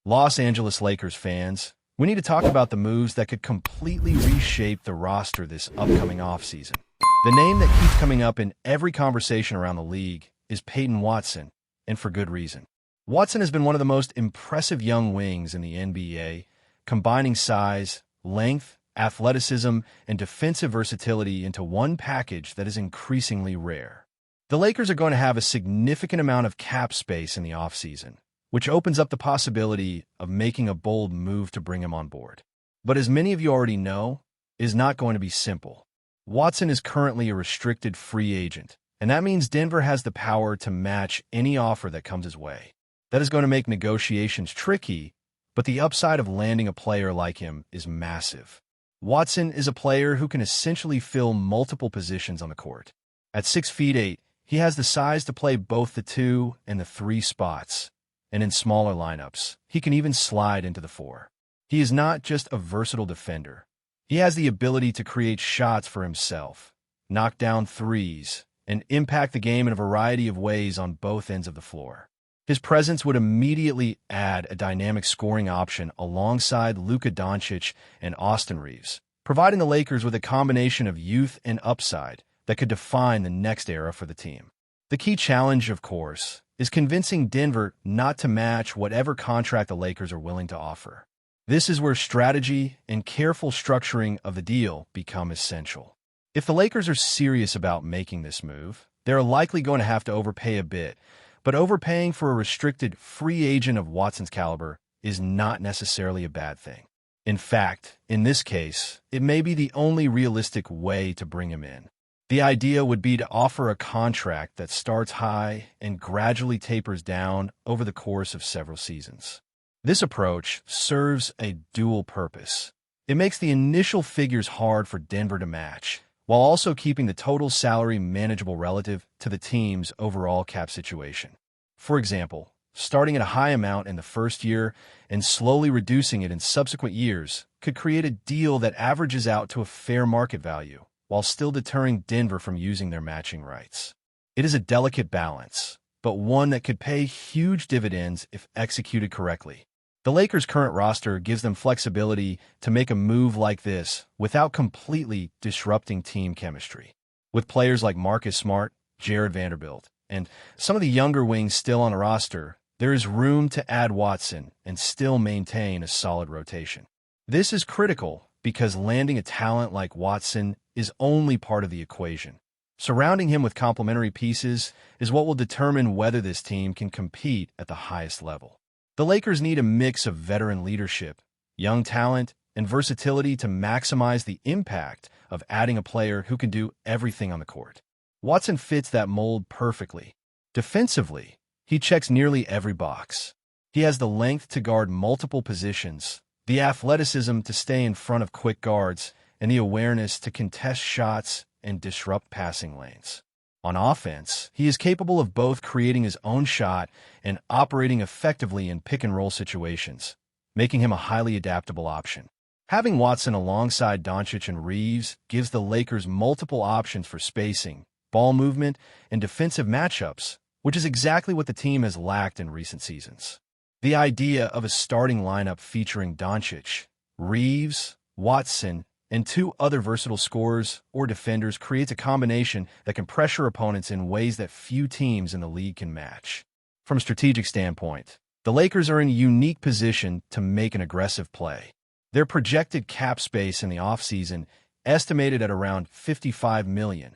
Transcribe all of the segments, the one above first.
Los Angeles Lakers fans, we need to talk about the moves that could completely reshape the roster this upcoming offseason. The name that keeps coming up in every conversation around the league is Peyton Watson, and for good reason. Watson has been one of the most impressive young wings in the NBA, combining size, length, athleticism, and defensive versatility into one package that is increasingly rare. The Lakers are going to have a significant amount of cap space in the offseason, which opens up the possibility of making a bold move to bring him on board. But as many of you already know, it is not going to be simple. Watson is currently a restricted free agent, and that means Denver has the power to match any offer that comes his way. That is going to make negotiations tricky, but the upside of landing a player like him is massive. Watson is a player who can essentially fill multiple positions on the court. At 6'8", he has the size to play both the 2 and the 3 spots, and in smaller lineups, he can even slide into the 4. He is not just a versatile defender. He has the ability to create shots for himself, knock down threes, and impact the game in a variety of ways on both ends of the floor. His presence would immediately add a dynamic scoring option alongside Luka Doncic and Austin Reeves, providing the Lakers with a combination of youth and upside that could define the next era for the team. The key challenge, of course, is convincing Denver not to match whatever contract the Lakers are willing to offer. This is where strategy and careful structuring of the deal become essential. If the Lakers are serious about making this move, they're likely going to have to overpay a bit, but overpaying for a restricted free agent of Watson's caliber is not necessarily a bad thing. In fact, in this case, it may be the only realistic way to bring him in. The idea would be to offer a contract that starts high and gradually tapers down over the course of several seasons. This approach serves a dual purpose. It makes the initial figures hard for Denver to match, while also keeping the total salary manageable relative to the team's overall cap situation. For example, starting at a high amount in the first year and slowly reducing it in subsequent years could create a deal that averages out to a fair market value, while still deterring Denver from using their matching rights. It is a delicate balance, but one that could pay huge dividends if executed correctly. The Lakers' current roster gives them flexibility to make a move like this without completely disrupting team chemistry. With players like Marcus Smart, Jared Vanderbilt, and some of the younger wings still on the roster, there is room to add Watson and still maintain a solid rotation. This is critical because landing a talent like Watson is only part of the equation. Surrounding him with complementary pieces is what will determine whether this team can compete at the highest level. The Lakers need a mix of veteran leadership, young talent, and versatility to maximize the impact of adding a player who can do everything on the court. Watson fits that mold perfectly. Defensively, he checks nearly every box. He has the length to guard multiple positions, the athleticism to stay in front of quick guards, and the awareness to contest shots and disrupt passing lanes. On offense, he is capable of both creating his own shot and operating effectively in pick-and-roll situations, making him a highly adaptable option. Having Watson alongside Doncic and Reeves gives the Lakers multiple options for spacing, ball movement, and defensive matchups, which is exactly what the team has lacked in recent seasons. The idea of a starting lineup featuring Doncic, Reeves, Watson, and 2 other versatile scorers or defenders creates a combination that can pressure opponents in ways that few teams in the league can match. From a strategic standpoint, the Lakers are in a unique position to make an aggressive play. Their projected cap space in the offseason, estimated at around $55 million,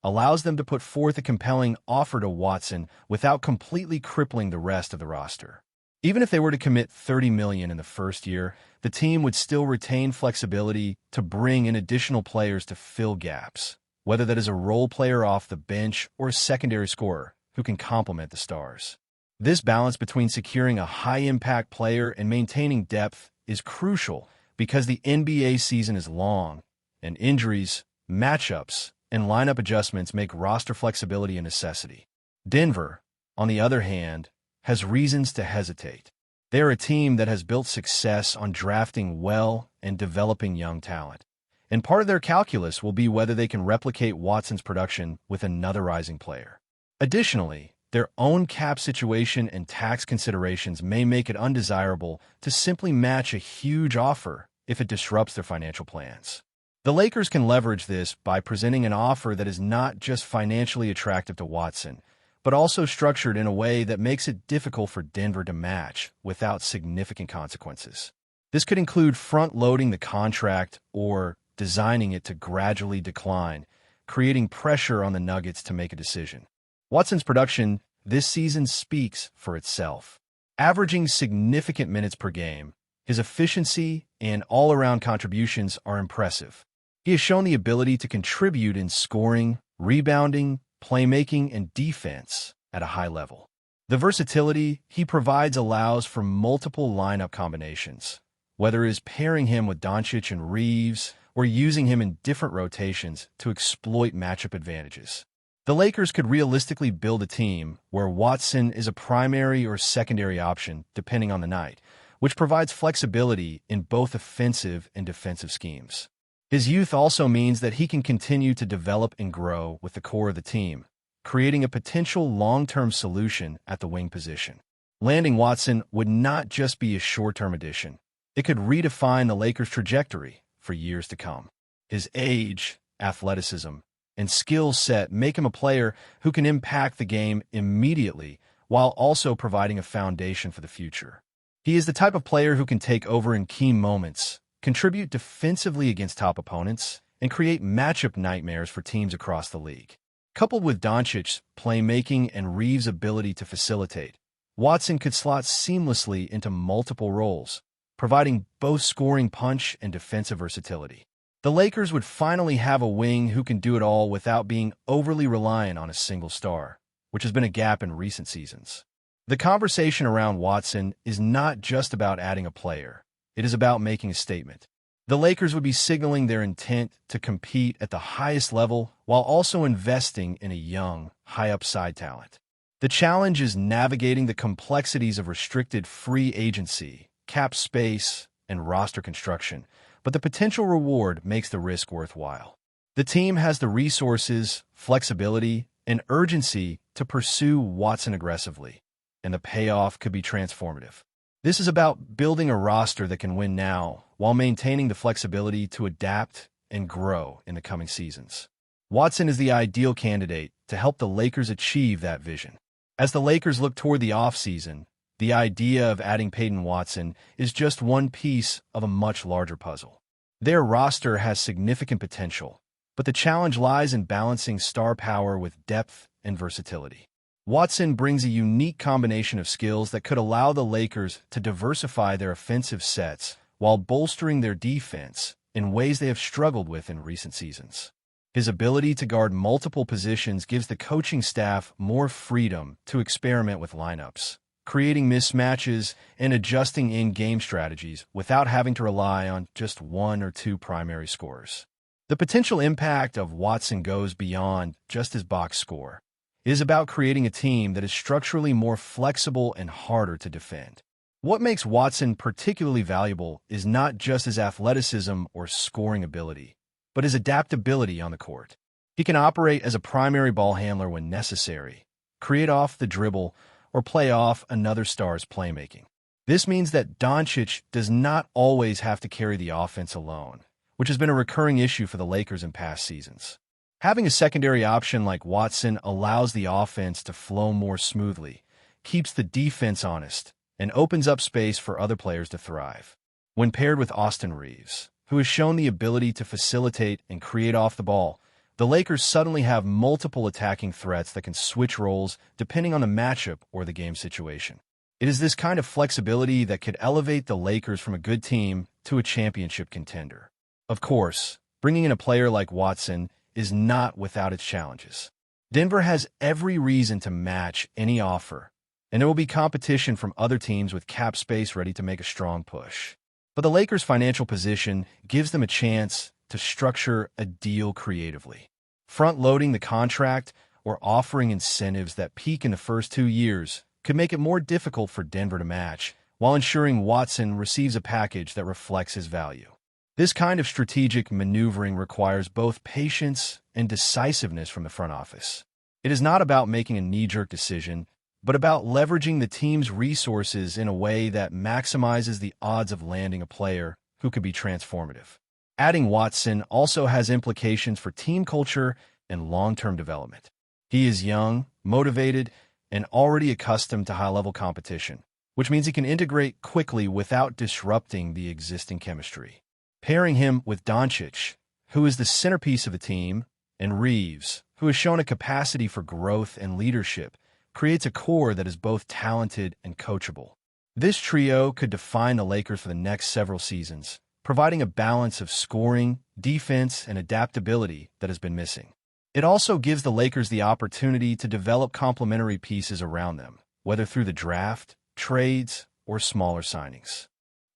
allows them to put forth a compelling offer to Watson without completely crippling the rest of the roster. Even if they were to commit $30 million in the first year, the team would still retain flexibility to bring in additional players to fill gaps, whether that is a role player off the bench or a secondary scorer who can complement the stars. This balance between securing a high-impact player and maintaining depth is crucial because the NBA season is long, and injuries, matchups, and lineup adjustments make roster flexibility a necessity. Denver, on the other hand, has reasons to hesitate. They are a team that has built success on drafting well and developing young talent. And part of their calculus will be whether they can replicate Watson's production with another rising player. Additionally, their own cap situation and tax considerations may make it undesirable to simply match a huge offer if it disrupts their financial plans. The Lakers can leverage this by presenting an offer that is not just financially attractive to Watson, but also structured in a way that makes it difficult for Denver to match without significant consequences. This could include front-loading the contract or designing it to gradually decline, creating pressure on the Nuggets to make a decision. Watson's production this season speaks for itself. Averaging significant minutes per game, his efficiency and all-around contributions are impressive. He has shown the ability to contribute in scoring, rebounding, playmaking, and defense at a high level. The versatility he provides allows for multiple lineup combinations, whether it is pairing him with Doncic and Reeves or using him in different rotations to exploit matchup advantages. The Lakers could realistically build a team where Watson is a primary or secondary option depending on the night, which provides flexibility in both offensive and defensive schemes. His youth also means that he can continue to develop and grow with the core of the team, creating a potential long-term solution at the wing position. Landing Watson would not just be a short-term addition. It could redefine the Lakers' trajectory for years to come. His age, athleticism, and skill set make him a player who can impact the game immediately while also providing a foundation for the future. He is the type of player who can take over in key moments, contribute defensively against top opponents, and create matchup nightmares for teams across the league. Coupled with Doncic's playmaking and Reeves' ability to facilitate, Watson could slot seamlessly into multiple roles, providing both scoring punch and defensive versatility. The Lakers would finally have a wing who can do it all without being overly reliant on a single star, which has been a gap in recent seasons. The conversation around Watson is not just about adding a player. It is about making a statement. The Lakers would be signaling their intent to compete at the highest level while also investing in a young, high-upside talent. The challenge is navigating the complexities of restricted free agency, cap space, and roster construction, but the potential reward makes the risk worthwhile. The team has the resources, flexibility, and urgency to pursue Watson aggressively, and the payoff could be transformative. This is about building a roster that can win now while maintaining the flexibility to adapt and grow in the coming seasons. Watson is the ideal candidate to help the Lakers achieve that vision. As the Lakers look toward the offseason, the idea of adding Peyton Watson is just one piece of a much larger puzzle. Their roster has significant potential, but the challenge lies in balancing star power with depth and versatility. Watson brings a unique combination of skills that could allow the Lakers to diversify their offensive sets while bolstering their defense in ways they have struggled with in recent seasons. His ability to guard multiple positions gives the coaching staff more freedom to experiment with lineups, creating mismatches and adjusting in-game strategies without having to rely on just one or two primary scorers. The potential impact of Watson goes beyond just his box score. It is about creating a team that is structurally more flexible and harder to defend. What makes Watson particularly valuable is not just his athleticism or scoring ability, but his adaptability on the court. He can operate as a primary ball handler when necessary, create off the dribble, or play off another star's playmaking. This means that Doncic does not always have to carry the offense alone, which has been a recurring issue for the Lakers in past seasons. Having a secondary option like Watson allows the offense to flow more smoothly, keeps the defense honest, and opens up space for other players to thrive. When paired with Austin Reeves, who has shown the ability to facilitate and create off the ball, the Lakers suddenly have multiple attacking threats that can switch roles depending on the matchup or the game situation. It is this kind of flexibility that could elevate the Lakers from a good team to a championship contender. Of course, bringing in a player like Watson is not without its challenges. Denver has every reason to match any offer, and there will be competition from other teams with cap space ready to make a strong push. But the Lakers' financial position gives them a chance to structure a deal creatively. Front-loading the contract or offering incentives that peak in the first 2 years could make it more difficult for Denver to match, while ensuring Watson receives a package that reflects his value. This kind of strategic maneuvering requires both patience and decisiveness from the front office. It is not about making a knee-jerk decision, but about leveraging the team's resources in a way that maximizes the odds of landing a player who could be transformative. Adding Watson also has implications for team culture and long-term development. He is young, motivated, and already accustomed to high-level competition, which means he can integrate quickly without disrupting the existing chemistry. Pairing him with Doncic, who is the centerpiece of the team, and Reeves, who has shown a capacity for growth and leadership, creates a core that is both talented and coachable. This trio could define the Lakers for the next several seasons, providing a balance of scoring, defense, and adaptability that has been missing. It also gives the Lakers the opportunity to develop complementary pieces around them, whether through the draft, trades, or smaller signings.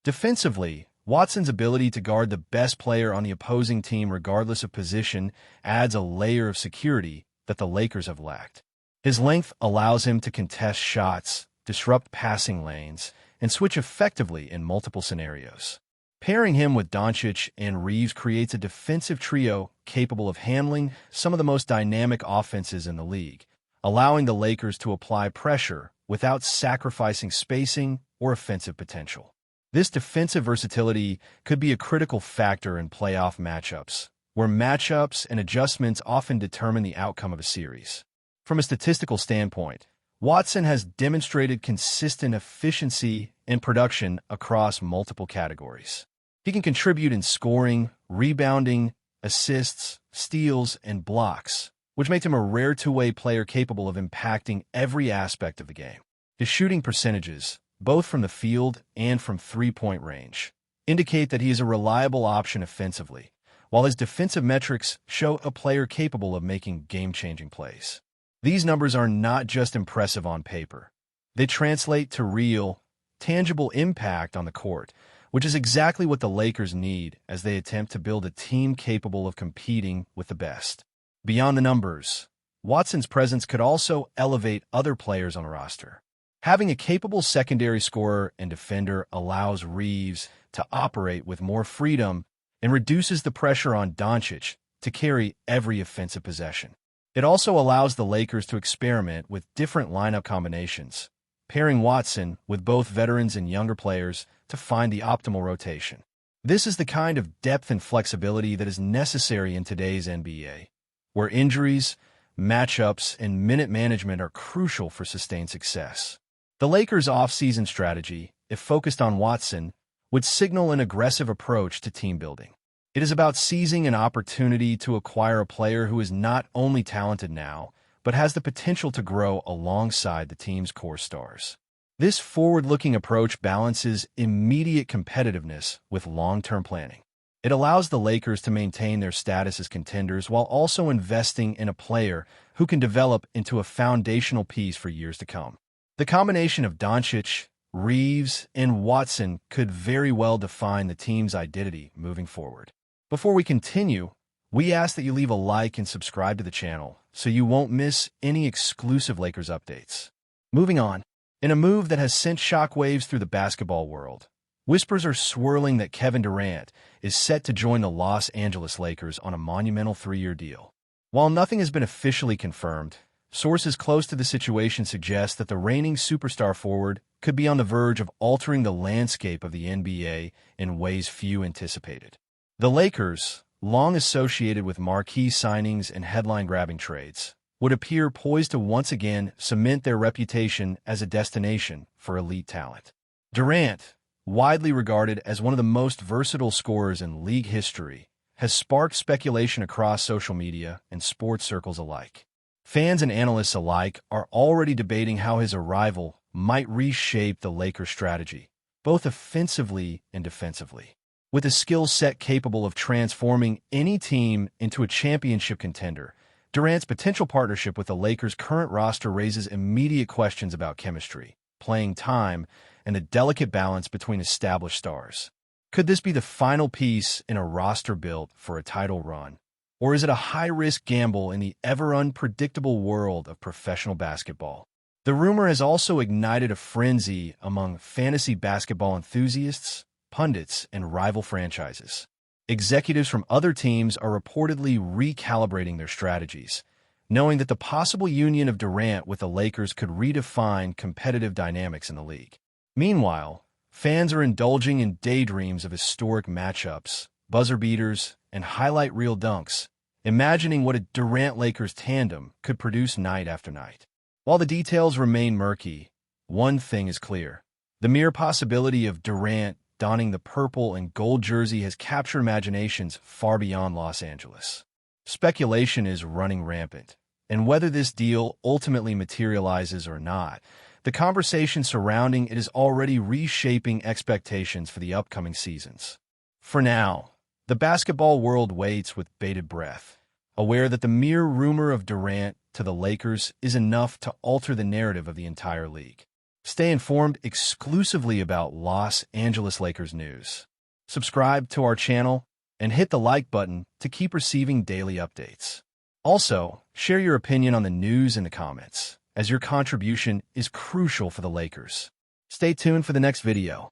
Defensively, Watson's ability to guard the best player on the opposing team regardless of position adds a layer of security that the Lakers have lacked. His length allows him to contest shots, disrupt passing lanes, and switch effectively in multiple scenarios. Pairing him with Doncic and Reeves creates a defensive trio capable of handling some of the most dynamic offenses in the league, allowing the Lakers to apply pressure without sacrificing spacing or offensive potential. This defensive versatility could be a critical factor in playoff matchups, where matchups and adjustments often determine the outcome of a series. From a statistical standpoint, Watson has demonstrated consistent efficiency in production across multiple categories. He can contribute in scoring, rebounding, assists, steals, and blocks, which makes him a rare two-way player capable of impacting every aspect of the game. His shooting percentages, both from the field and from three-point range, indicate that he is a reliable option offensively, while his defensive metrics show a player capable of making game-changing plays. These numbers are not just impressive on paper. They translate to real, tangible impact on the court, which is exactly what the Lakers need as they attempt to build a team capable of competing with the best. Beyond the numbers, Watson's presence could also elevate other players on the roster. Having a capable secondary scorer and defender allows Reeves to operate with more freedom and reduces the pressure on Doncic to carry every offensive possession. It also allows the Lakers to experiment with different lineup combinations, pairing Watson with both veterans and younger players to find the optimal rotation. This is the kind of depth and flexibility that is necessary in today's NBA, where injuries, matchups, and minute management are crucial for sustained success. The Lakers' offseason strategy, if focused on Watson, would signal an aggressive approach to team building. It is about seizing an opportunity to acquire a player who is not only talented now, but has the potential to grow alongside the team's core stars. This forward-looking approach balances immediate competitiveness with long-term planning. It allows the Lakers to maintain their status as contenders while also investing in a player who can develop into a foundational piece for years to come. The combination of Doncic, Reeves, and Watson could very well define the team's identity moving forward. Before we continue, we ask that you leave a like and subscribe to the channel so you won't miss any exclusive Lakers updates. Moving on, in a move that has sent shockwaves through the basketball world, whispers are swirling that Kevin Durant is set to join the Los Angeles Lakers on a monumental 3-year deal. While nothing has been officially confirmed, sources close to the situation suggest that the reigning superstar forward could be on the verge of altering the landscape of the NBA in ways few anticipated. The Lakers, long associated with marquee signings and headline-grabbing trades, would appear poised to once again cement their reputation as a destination for elite talent. Durant, widely regarded as one of the most versatile scorers in league history, has sparked speculation across social media and sports circles alike. Fans and analysts alike are already debating how his arrival might reshape the Lakers' strategy, both offensively and defensively. With a skill set capable of transforming any team into a championship contender, Durant's potential partnership with the Lakers' current roster raises immediate questions about chemistry, playing time, and the delicate balance between established stars. Could this be the final piece in a roster built for a title run? Or is it a high-risk gamble in the ever-unpredictable world of professional basketball? The rumor has also ignited a frenzy among fantasy basketball enthusiasts, pundits, and rival franchises. Executives from other teams are reportedly recalibrating their strategies, knowing that the possible union of Durant with the Lakers could redefine competitive dynamics in the league. Meanwhile, fans are indulging in daydreams of historic matchups, buzzer beaters, and highlight reel dunks, imagining what a Durant-Lakers tandem could produce night after night. While the details remain murky, one thing is clear. The mere possibility of Durant donning the purple and gold jersey has captured imaginations far beyond Los Angeles. Speculation is running rampant, and whether this deal ultimately materializes or not, the conversation surrounding it is already reshaping expectations for the upcoming seasons. For now, the basketball world waits with bated breath, aware that the mere rumor of Durant to the Lakers is enough to alter the narrative of the entire league. Stay informed exclusively about Los Angeles Lakers news. Subscribe to our channel and hit the like button to keep receiving daily updates. Also, share your opinion on the news in the comments, as your contribution is crucial for the Lakers. Stay tuned for the next video.